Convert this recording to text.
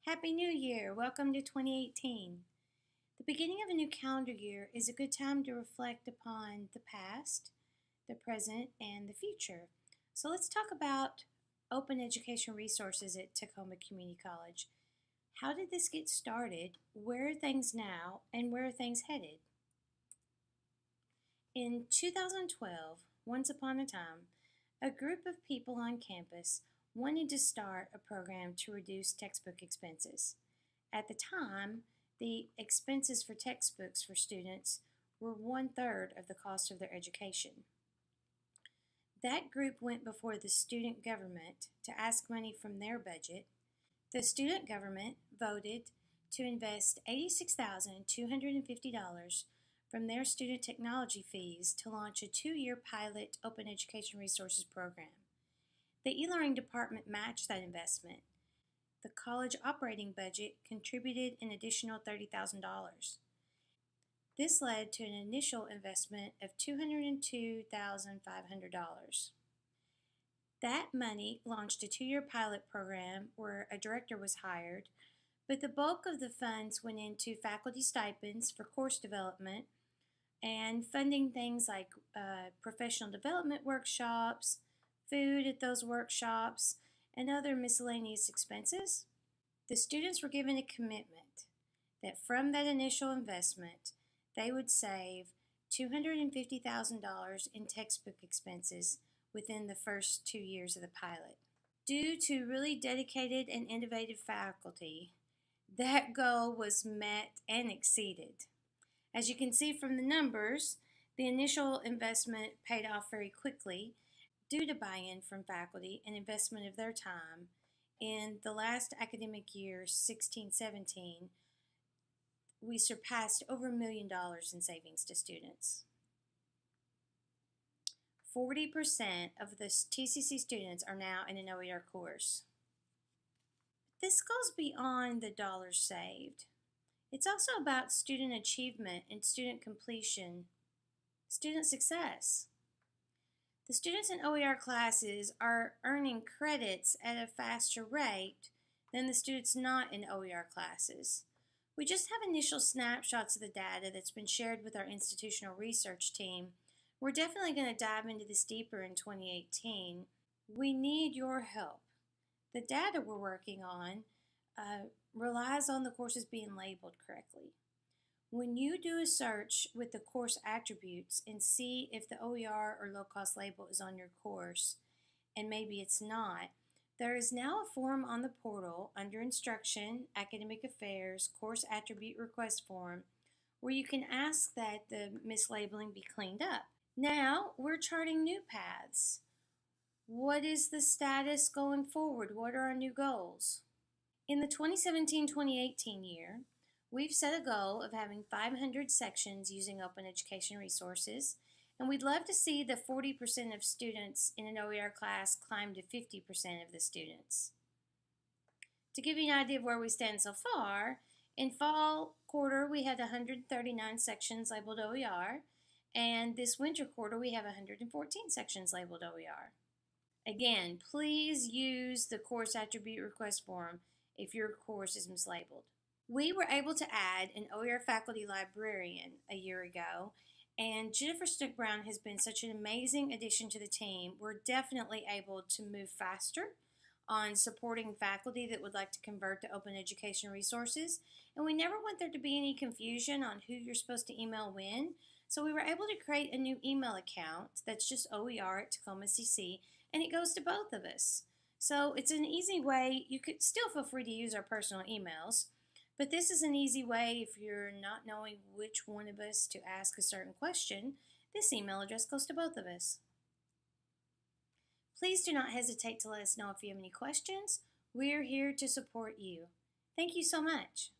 Happy New Year! Welcome to 2018. The beginning of a new calendar year is a good time to reflect upon the past, the present, and the future. So let's talk about open education resources at Tacoma Community College. How did this get started? Where are things now? And where are things headed? In 2012, once upon a time, a group of people on campus wanted to start a program to reduce textbook expenses. At the time, the expenses for textbooks for students were 1/3 of the cost of their education. That group went before the student government to ask money from their budget. The student government voted to invest $86,250 from their student technology fees to launch a 2-year pilot open education resources program. The e-learning department matched that investment. The college operating budget contributed an additional $30,000. This led to an initial investment of $202,500. That money launched a 2-year pilot program where a director was hired, but the bulk of the funds went into faculty stipends for course development and funding things like professional development workshops, food at those workshops, and other miscellaneous expenses. The students were given a commitment that from that initial investment, they would save $250,000 in textbook expenses within the first 2 years of the pilot. Due to really dedicated and innovative faculty, that goal was met and exceeded. As you can see from the numbers, the initial investment paid off very quickly due to buy-in from faculty and investment of their time. In the last academic year, 16-17, we surpassed over $1 million in savings to students. 40% of the TCC students are now in an OER course. This goes beyond the dollars saved. It's also about student achievement and student completion, student success. The students in OER classes are earning credits at a faster rate than the students not in OER classes. We just have initial snapshots of the data that's been shared with our institutional research team. We're definitely going to dive into this deeper in 2018. We need your help. The data we're working on relies on the courses being labeled correctly. When you do a search with the course attributes and see if the OER or low-cost label is on your course, and maybe it's not, there is now a form on the portal under Instruction, Academic Affairs, Course Attribute Request Form, where you can ask that the mislabeling be cleaned up. Now we're charting new paths. What is the status going forward? What are our new goals? In the 2017-2018 year, we've set a goal of having 500 sections using open education resources, and we'd love to see the 40% of students in an OER class climb to 50% of the students. To give you an idea of where we stand so far, in fall quarter we had 139 sections labeled OER, and this winter quarter we have 114 sections labeled OER. Again, please use the course attribute request form if your course is mislabeled. We were able to add an OER faculty librarian a year ago, and Jennifer Snook-Brown has been such an amazing addition to the team. We're definitely able to move faster on supporting faculty that would like to convert to open education resources, and we never want there to be any confusion on who you're supposed to email when, so we were able to create a new email account that's just OER at Tacoma CC, and it goes to both of us. So it's an easy way. You could still feel free to use our personal emails, but this is an easy way if you're not knowing which one of us to ask a certain question. This email address goes to both of us. Please do not hesitate to let us know if you have any questions. We're here to support you. Thank you so much.